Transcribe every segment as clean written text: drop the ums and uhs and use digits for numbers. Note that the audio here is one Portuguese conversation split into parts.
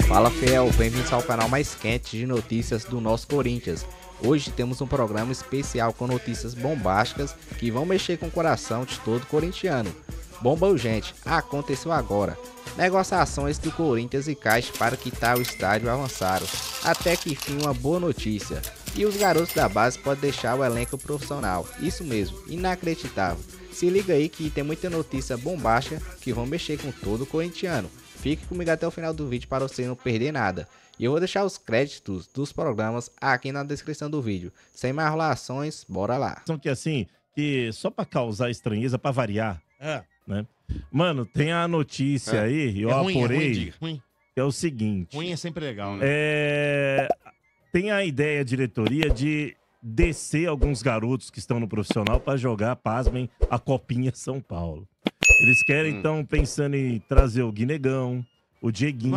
Fala fiel, bem-vindos ao canal mais quente de notícias do nosso Corinthians. Hoje temos um programa especial com notícias bombásticas que vão mexer com o coração de todo corintiano. Bomba urgente, aconteceu agora. Negociações do Corinthians e Caixa para quitar o estádio avançaram. Até que enfim uma boa notícia. E os garotos da base podem deixar o elenco profissional. Isso mesmo, inacreditável. Se liga aí que tem muita notícia bombástica que vão mexer com todo corintiano. Fique comigo até o final do vídeo para você não perder nada. E eu vou deixar os créditos dos programas aqui na descrição do vídeo. Sem mais enrolações, bora lá. Que assim, que só pra causar estranheza, pra variar, né? Mano, tem a notícia aí, eu apurei, ruim. que é o seguinte. Ruim é sempre legal, né? Tem a ideia, a diretoria, de descer alguns garotos que estão no profissional pra jogar, pasmem, a Copinha São Paulo. Eles querem, então, pensando em trazer o Guinegão, o Dieguinho,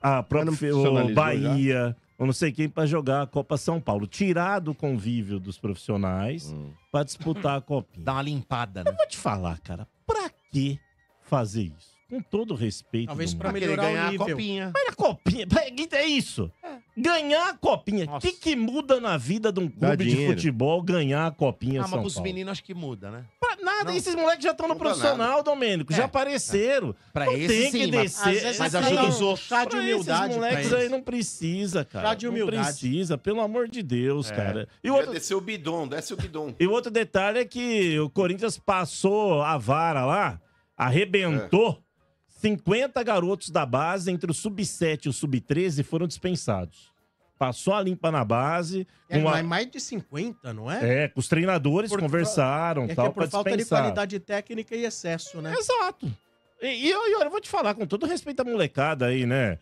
a própria o Bahia, ou não sei quem, pra jogar a Copa São Paulo. Tirar do convívio dos profissionais pra disputar a Copinha. Dá uma limpada, né? Eu vou te falar, cara, pra que fazer isso? Com todo respeito. Talvez do pra mundo. melhorar ganhar o nível. a Copinha. Mas a Copinha, é isso. Ganhar a Copinha. O que muda na vida de um clube de dinheiro. futebol ganhar a Copinha Mas São pros Paulo? meninos acho que muda, né? Pra nada, Não. esses moleques já estão no Muda profissional, Domênico. Já apareceram. Pra Não esse tem sim, que mas- descer. mas ajuda ajuda os os outros. Chá de Pra humildade esses moleques pra aí eles. não precisa, cara. Chá de humildade. Não precisa, pelo amor de Deus, cara. E o Devia outro, descer o bidon, desce o bidon. e o outro detalhe é que o Corinthians passou a vara lá, arrebentou. 50 garotos da base, entre o sub-7 e o sub-13, foram dispensados. Passou a limpa na base. Com a- Mais de 50, não é? com os treinadores Por- conversaram, É que tal, é por pra falta de dispensar. qualidade técnica e excesso, né? Exato. E eu vou te falar, com todo respeito à molecada aí, né?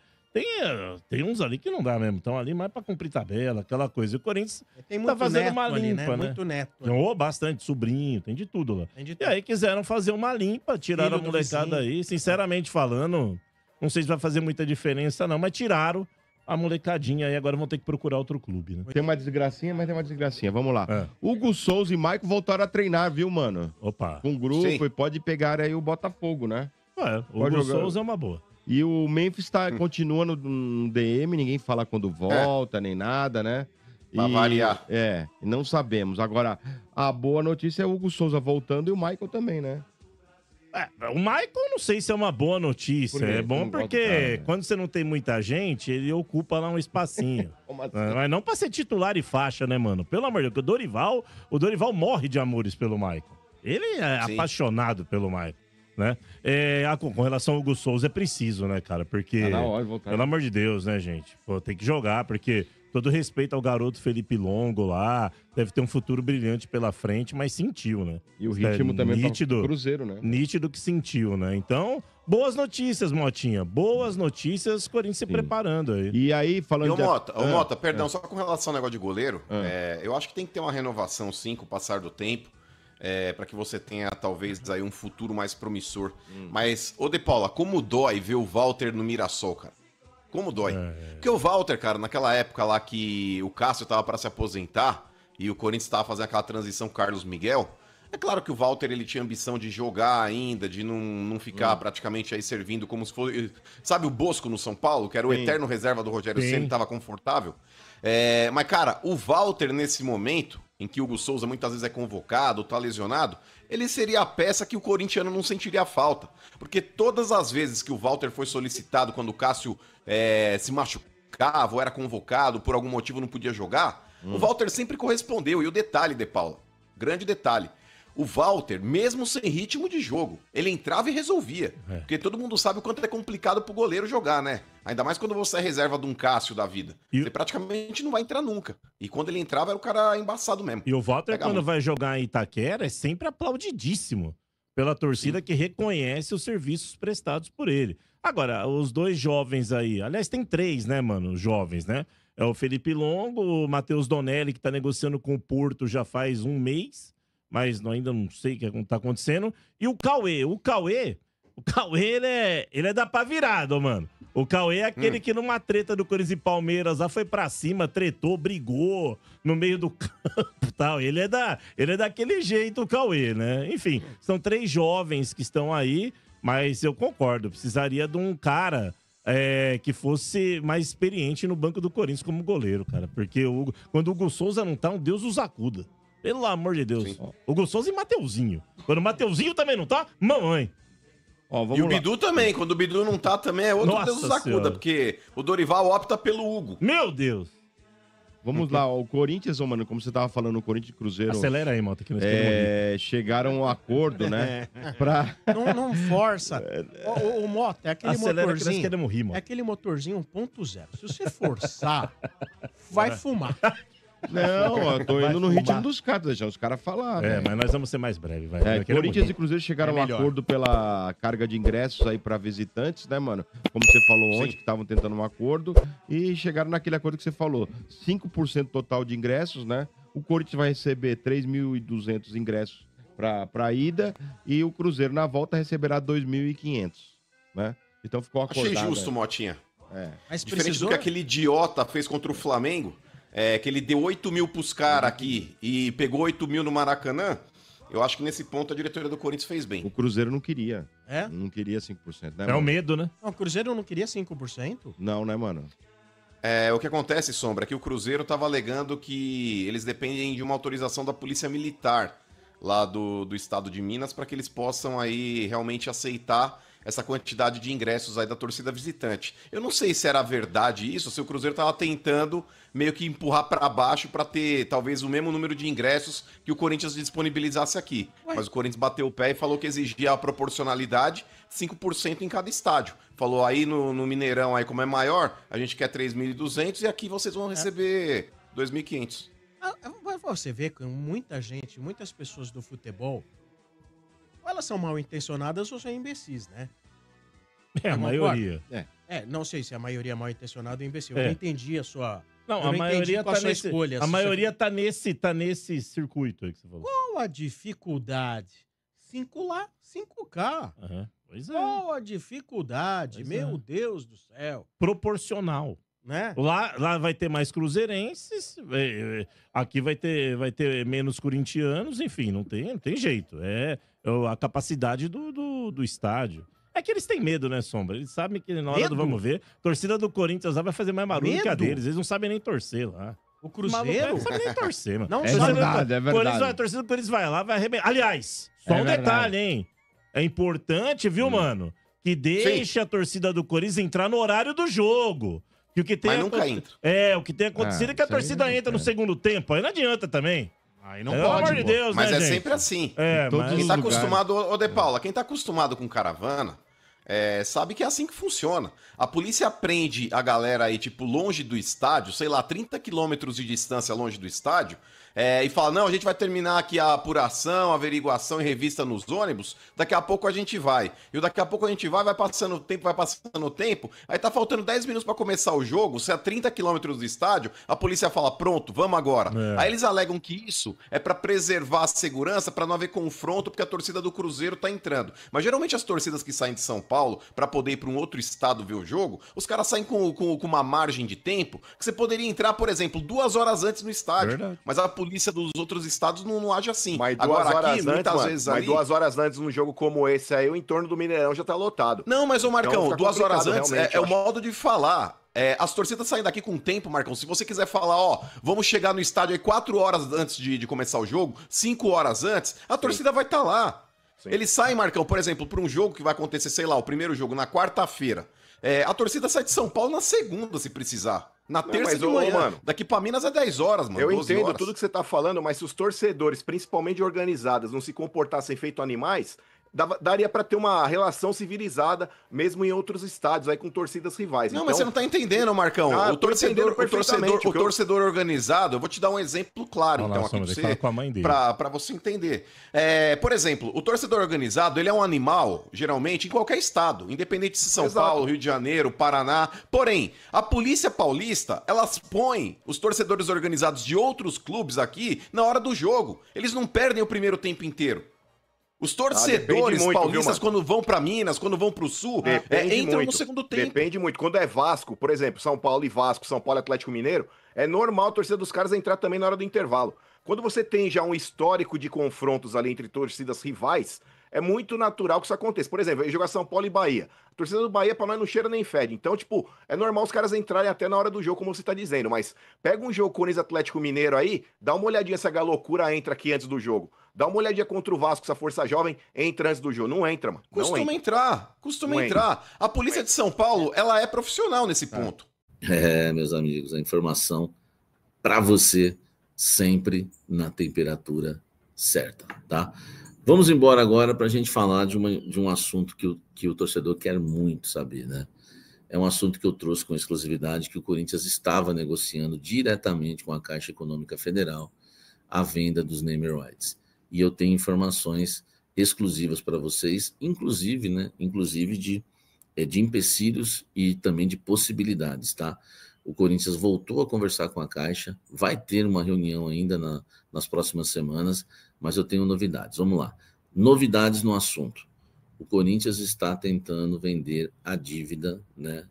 Tem uns ali que não dá mesmo. Estão ali mais pra cumprir tabela, aquela coisa. E o Corinthians Tem muito fazendo neto uma ali, limpa, né? Muito neto. ali. ganhou bastante, sobrinho, tem de tudo lá. Tem de E tudo. aí quiseram fazer uma limpa, tiraram Filho a do molecada vizinho. aí. Sinceramente falando, não sei se vai fazer muita diferença não, mas tiraram a molecadinha aí. Agora vão ter que procurar outro clube, né? Tem uma desgracinha, mas tem uma desgracinha. Vamos lá. É. Hugo Souza e Maicon voltaram a treinar, viu, mano? Opa. Com o grupo Sim. e pode pegar aí o Botafogo, né? O Pode Hugo jogar. Souza é uma boa. E o Memphis continua no DM, ninguém fala quando volta, nem nada, né? Pra variar. Não sabemos. Agora, a boa notícia é o Hugo Souza voltando e o Michael também, né? O Michael, não sei se é uma boa notícia. Por quê? É bom Não gosto porque do cara, né? quando você não tem muita gente, ele ocupa lá um espacinho. Como assim? Mas não pra ser titular e faixa, né, mano? Pelo amor de Deus, o Dorival morre de amores pelo Michael. Ele é Sim. apaixonado pelo Michael, né? Com relação ao Hugo Souza, é preciso, né, cara? Porque, Tá na hora de voltar. pelo amor de Deus, né, gente? Pô, tem que jogar, porque todo respeito ao garoto Felipe Longo lá, deve ter um futuro brilhante pela frente, mas sentiu, né? E o ritmo também nítido. tá Cruzeiro, né? Nítido que sentiu, né? Então, boas notícias, Motinha. Boas notícias, Corinthians se preparando aí. E aí, E falando ô Mota, perdão, só com relação ao negócio de goleiro, Ah. eu acho que tem que ter uma renovação, sim, com o passar do tempo, para que você tenha, talvez, aí um futuro mais promissor. Mas, ô De Paula, como dói ver o Walter no Mirassol, cara? Como dói. Porque o Walter, cara, naquela época lá que o Cássio tava para se aposentar e o Corinthians tava fazendo aquela transição Carlos Miguel, é claro que o Walter ele tinha ambição de jogar ainda, de não ficar praticamente aí servindo como se fosse... Sabe o Bosco no São Paulo, que era o Sim. eterno reserva do Rogério Sim. Ceni, tava confortável? Mas, cara, o Walter, nesse momento, em que o Hugo Souza muitas vezes é convocado, tá lesionado, ele seria a peça que o corintiano não sentiria falta. Porque todas as vezes que o Walter foi solicitado quando o Cássio se machucava ou era convocado, por algum motivo não podia jogar, o Walter sempre correspondeu. E o detalhe, De Paula, grande detalhe, o Walter, mesmo sem ritmo de jogo, ele entrava e resolvia. Porque todo mundo sabe o quanto é complicado pro goleiro jogar, né? Ainda mais quando você é reserva de um Cássio da vida. E- Você praticamente não vai entrar nunca. E quando ele entrava, era o cara embaçado mesmo. E o Walter, Pega quando muito. vai jogar em Itaquera, é sempre aplaudidíssimo pela torcida que reconhece os serviços prestados por ele. Agora, os dois jovens aí, aliás, tem três, né, mano, jovens, né? É o Felipe Longo, o Matheus Donelli, que tá negociando com o Porto já faz um mês, mas ainda não sei o que tá acontecendo. E o Cauê. O Cauê, ele é da pá virada, mano. O Cauê é aquele que numa treta do Corinthians e Palmeiras lá foi pra cima, tretou, brigou no meio do campo e tal. Ele é daquele jeito, o Cauê, né? Enfim, são três jovens que estão aí, mas eu concordo, precisaria de um cara que fosse mais experiente no banco do Corinthians como goleiro, cara. Porque quando o Hugo Souza não tá, um Deus os acuda. Pelo amor de Deus. Sim. Hugo Souza e Mateuzinho. Quando o Mateuzinho também não tá, mamãe. Ó, vamos E o lá. Bidu também, quando o Bidu não tá também é outro Nossa Deus nos acuda, Senhora. porque o Dorival opta pelo Hugo. Meu Deus. Vamos lá, ó, o Corinthians, ô, mano, como você tava falando, o Corinthians e Cruzeiro Acelera aí, Mota, que nós queremos morrer. chegaram a um acordo, né? Pra... Não força. O Mota, é aquele Acelera que nós motorzinho. queremos rir, É mano. aquele motorzinho 1.0. Se você forçar, vai fumar. Não, ó, eu tô indo no fumar. ritmo dos caras, deixando os caras falar, É, velho. mas nós vamos ser mais breves, vai. Nós queremos Corinthians rir. e Cruzeiro chegaram a um melhor. acordo pela carga de ingressos aí pra visitantes, né, mano? Como você falou ontem, que estavam tentando um acordo. E chegaram naquele acordo que você falou. 5% total de ingressos, né? O Corinthians vai receber 3.200 ingressos pra ida. E o Cruzeiro, na volta, receberá 2.500, né? Então ficou acordado. Achei justo, né? Motinha. Mas Diferente precisou... do que aquele idiota fez contra o Flamengo, que ele deu 8 mil pros caras aqui e pegou 8 mil no Maracanã, eu acho que nesse ponto a diretoria do Corinthians fez bem. O Cruzeiro não queria. É? Não queria 5%, né, É mano? o medo, né? Não, o Cruzeiro não queria 5%? Não, né, mano? O que acontece, Sombra, é que o Cruzeiro tava alegando que eles dependem de uma autorização da Polícia Militar lá do estado de Minas para que eles possam aí realmente aceitar essa quantidade de ingressos aí da torcida visitante. Eu não sei se era verdade isso, se o Cruzeiro tava tentando meio que empurrar para baixo para ter talvez o mesmo número de ingressos que o Corinthians disponibilizasse aqui. Mas o Corinthians bateu o pé e falou que exigia a proporcionalidade 5% em cada estádio. Falou aí no Mineirão, aí como é maior, a gente quer 3.200 e aqui vocês vão receber 2.500. Você vê que muita gente, muitas pessoas do futebol, ou elas são mal intencionadas ou são imbecis, né? É, a Não maioria. Não sei se a maioria é mal intencionada ou imbecil. É. Eu não entendi a sua... Não, eu a não entendi maioria qual tá a sua nesse. escolha. A maioria tá nesse circuito aí que você falou. Qual a dificuldade? 5 lá, 5K. Aham. Pois é. Qual a dificuldade? Pois Meu é. Deus do céu. Proporcional. Né? Lá vai ter mais cruzeirenses, aqui vai ter menos corintianos, enfim, não tem jeito. É a capacidade do estádio. É que eles têm medo, né, Sombra? Eles sabem que na hora do Medo? vamos ver, a torcida do Corinthians lá vai fazer mais barulho que a Medo? deles. Eles não sabem nem torcer lá. O Os malucos Cruzeiro? não sabem nem torcer, mano. Não É sabe. verdade, é verdade. A torcida do Corinthians vai lá, vai arrebentar. Aliás, só É um verdade. detalhe, hein? É importante, viu, mano? Que deixe a torcida do Corinthians entrar no horário do jogo. Que o que tem Mas nunca entra. o que tem acontecido é que a isso aí torcida não entra no tem. segundo tempo. Aí não adianta também. Aí não Pelo pode, amor de pô. Deus, Mas né, é gente? sempre assim. É, Todos mas... Quem tá lugares. acostumado, ô De Paula, quem tá acostumado com caravana, sabe que é assim que funciona. A polícia prende a galera aí, tipo, longe do estádio, sei lá, 30 quilômetros de distância longe do estádio, e fala, não, a gente vai terminar aqui a apuração, a averiguação e revista nos ônibus, daqui a pouco a gente vai. E o daqui a pouco a gente vai passando o tempo, aí tá faltando 10 minutos pra começar o jogo, se é 30 quilômetros do estádio, a polícia fala, pronto, vamos agora. Aí eles alegam que isso é pra preservar a segurança, pra não haver confronto, porque a torcida do Cruzeiro tá entrando. Mas geralmente as torcidas que saem de São Paulo pra poder ir pra um outro estado ver o jogo, os caras saem com uma margem de tempo que você poderia entrar, por exemplo, 2 horas antes no estádio. Verdade. Mas a polícia dos outros estados não age assim. Mas Agora 2 horas aqui, antes, muitas mano, vezes mas ali... 2 horas antes num jogo como esse aí, o entorno do Mineirão já tá lotado. Não, mas ô Marcão, Então fica 2 horas complicado, antes realmente, é eu o acho. modo de falar. As torcidas saem daqui com tempo, Marcão. Se você quiser falar, ó, vamos chegar no estádio aí 4 horas antes de começar o jogo, 5 horas antes, a torcida vai estar lá. Sim. Eles saem, Marcão, por exemplo, para um jogo que vai acontecer, sei lá, o primeiro jogo na quarta-feira. A torcida sai de São Paulo na segunda, se precisar. Na terça mas, de ô, manhã. mano, Daqui pra Minas é 10 horas, mano. Eu 12 entendo horas. tudo que você tá falando, mas se os torcedores, principalmente organizadas, não se comportassem feito animais, daria pra ter uma relação civilizada, mesmo em outros estádios, aí com torcidas rivais. Não, Então, mas você não tá entendendo, Marcão. Ah, o tô entendendo perfeitamente, o o que eu- torcedor organizado, eu vou te dar um exemplo claro, Olha lá, então, aqui Sombra, pra ele fala você, com a mãe dele. pra você entender. Por exemplo, o torcedor organizado, ele é um animal, geralmente, em qualquer estado, independente se São Exato. Paulo, Rio de Janeiro, Paraná. Porém, a polícia paulista, elas põem os torcedores organizados de outros clubes aqui na hora do jogo. Eles não perdem o primeiro tempo inteiro. Os torcedores depende muito, paulistas, viu, mano? quando vão pra Minas, quando vão pro Sul, Depende entram no muito. segundo tempo. Depende muito. Quando é Vasco, por exemplo, São Paulo e Vasco, São Paulo e Atlético Mineiro, é normal a torcida dos caras entrar também na hora do intervalo. Quando você tem já um histórico de confrontos ali entre torcidas rivais, é muito natural que isso aconteça. Por exemplo, jogar São Paulo e Bahia. A torcida do Bahia, pra nós, não cheira nem fede. Então, tipo, é normal os caras entrarem até na hora do jogo, como você tá dizendo. Mas pega um jogo Corinthians Atlético Mineiro aí, dá uma olhadinha se a loucura entra aqui antes do jogo. Dá uma olhadinha contra o Vasco, essa força jovem entra antes do jogo. Não entra, mano. Costuma entrar. A polícia de São Paulo, ela é profissional nesse ponto. Meus amigos, a informação para você sempre na temperatura certa, tá? Vamos embora agora para a gente falar de um assunto que o torcedor quer muito saber, né? É um assunto que eu trouxe com exclusividade, que o Corinthians estava negociando diretamente com a Caixa Econômica Federal a venda dos name rights. E eu tenho informações exclusivas para vocês, inclusive, né? Inclusive de empecilhos e também de possibilidades, tá? O Corinthians voltou a conversar com a Caixa, vai ter uma reunião ainda nas próximas semanas, mas eu tenho novidades. Vamos lá. Novidades no assunto. O Corinthians está tentando vender a dívida, né,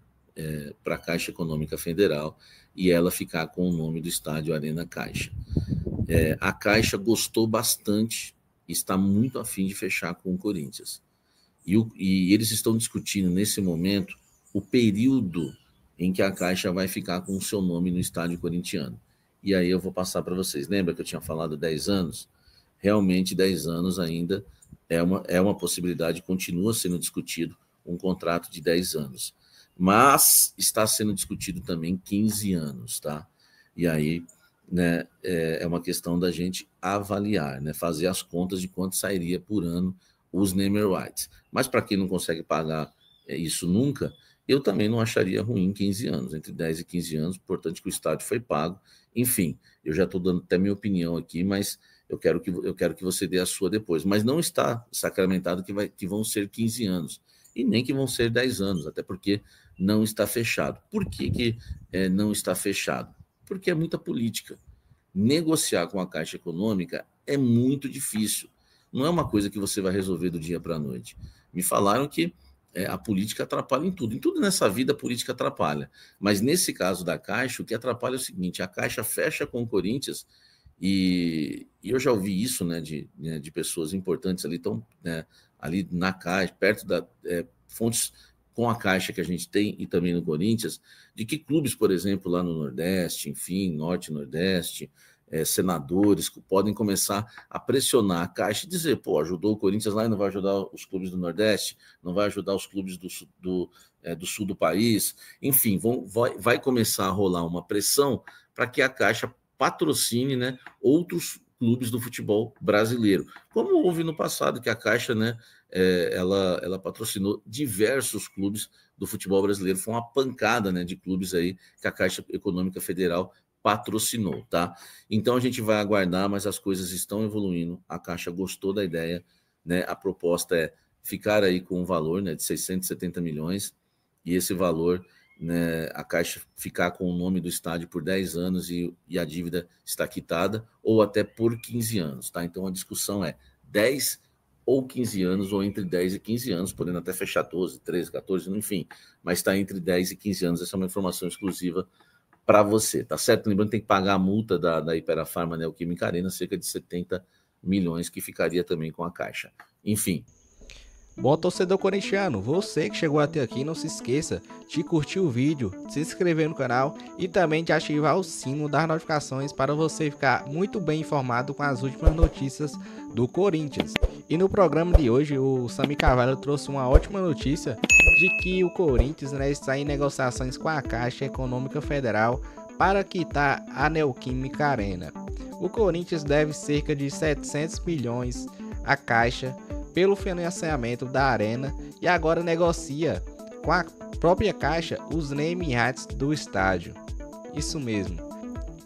para a Caixa Econômica Federal e ela ficar com o nome do estádio Arena Caixa. A Caixa gostou bastante, está muito afim de fechar com o Corinthians. E eles estão discutindo, nesse momento, o período em que a Caixa vai ficar com o seu nome no estádio corintiano. E aí eu vou passar para vocês. Lembra que eu tinha falado 10 anos? Realmente 10 anos ainda é uma possibilidade, continua sendo discutido um contrato de 10 anos. Mas está sendo discutido também 15 anos, tá? E aí, né, é uma questão da gente avaliar, né, fazer as contas de quanto sairia por ano os name rights. Mas para quem não consegue pagar isso nunca, eu também não acharia ruim 15 anos, entre 10 e 15 anos, importante que o estádio foi pago. Enfim, eu já estou dando até minha opinião aqui, mas eu quero que você dê a sua depois. Mas não está sacramentado que vão ser 15 anos, e nem que vão ser 10 anos, até porque não está fechado. Por que não está fechado? Porque é muita política. Negociar com a Caixa Econômica é muito difícil. Não é uma coisa que você vai resolver do dia para a noite. Me falaram que a política atrapalha em tudo. Em tudo nessa vida a política atrapalha. Mas nesse caso da Caixa, o que atrapalha é o seguinte: a Caixa fecha com o Corinthians e eu já ouvi isso, né, de pessoas importantes ali, ali na Caixa, perto da fontes com a Caixa que a gente tem e também no Corinthians, de que clubes, por exemplo, lá no Nordeste, enfim, Norte e Nordeste, senadores podem começar a pressionar a Caixa e dizer, ajudou o Corinthians lá e não vai ajudar os clubes do Nordeste, não vai ajudar os clubes do sul do país. Enfim, vai começar a rolar uma pressão para que a Caixa patrocine, né, outros clubes do futebol brasileiro. Como houve no passado, que a Caixa, né, ela patrocinou diversos clubes do futebol brasileiro. Foi uma pancada, né, de clubes aí que a Caixa Econômica Federal patrocinou, tá? Então a gente vai aguardar, mas as coisas estão evoluindo. A Caixa gostou da ideia, né? A proposta é ficar aí com um valor, né, de 670 milhões, e esse valor, né, a Caixa ficar com o nome do estádio por 10 anos e a dívida está quitada, ou até por 15 anos, tá? Então a discussão é 10 ou 15 anos, ou entre 10 e 15 anos, podendo até fechar 12, 13, 14, enfim, mas está entre 10 e 15 anos. Essa é uma informação exclusiva para você, tá certo? Lembrando que tem que pagar a multa da Iperafarma Neoquímica Arena, cerca de 70 milhões, que ficaria também com a Caixa. Enfim. Bom, torcedor corintiano, você que chegou até aqui, não se esqueça de curtir o vídeo, de se inscrever no canal e também de ativar o sino das notificações para você ficar muito bem informado com as últimas notícias do Corinthians. E no programa de hoje, o Sami Carvalho trouxe uma ótima notícia de que o Corinthians, né, está em negociações com a Caixa Econômica Federal para quitar a Neoquímica Arena. O Corinthians deve cerca de 700 milhões à Caixa pelo financiamento da Arena e agora negocia com a própria Caixa os name rights do estádio. Isso mesmo.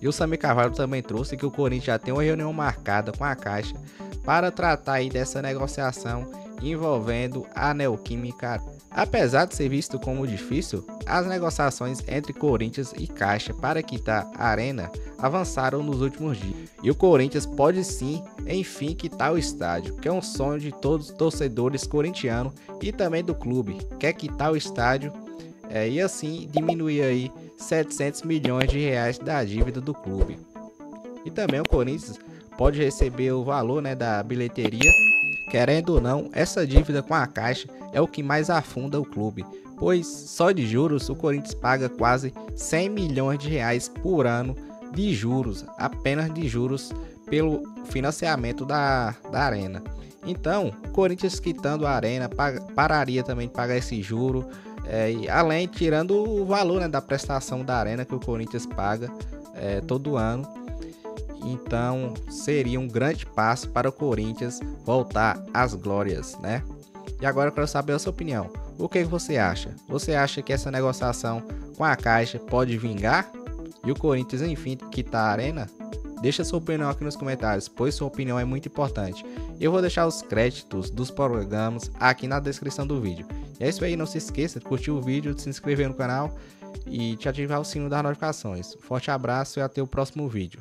E o Sami Carvalho também trouxe que o Corinthians já tem uma reunião marcada com a Caixa para tratar aí dessa negociação envolvendo a Neoquímica. Apesar de ser visto como difícil, as negociações entre Corinthians e Caixa para quitar a Arena avançaram nos últimos dias. E o Corinthians pode sim, enfim, quitar o estádio, que é um sonho de todos os torcedores corintianos e também do clube. Quer quitar o estádio e assim diminuir aí 700 milhões de reais da dívida do clube. E também o Corinthians pode receber o valor, né, da bilheteria Querendo ou não, essa dívida com a Caixa é o que mais afunda o clube, pois só de juros o Corinthians paga quase 100 milhões de reais por ano de juros, apenas de juros, pelo financiamento da Arena. Então, o Corinthians quitando a Arena pararia também de pagar esse juro, e além, tirando o valor, né, da prestação da Arena que o Corinthians paga todo ano. Então, seria um grande passo para o Corinthians voltar às glórias, né? E agora eu quero saber a sua opinião. O que você acha? Você acha que essa negociação com a Caixa pode vingar? E o Corinthians, enfim, quitar a Arena? Deixa sua opinião aqui nos comentários, pois sua opinião é muito importante. Eu vou deixar os créditos dos programas aqui na descrição do vídeo. E é isso aí, não se esqueça de curtir o vídeo, de se inscrever no canal e de ativar o sino das notificações. Forte abraço e até o próximo vídeo.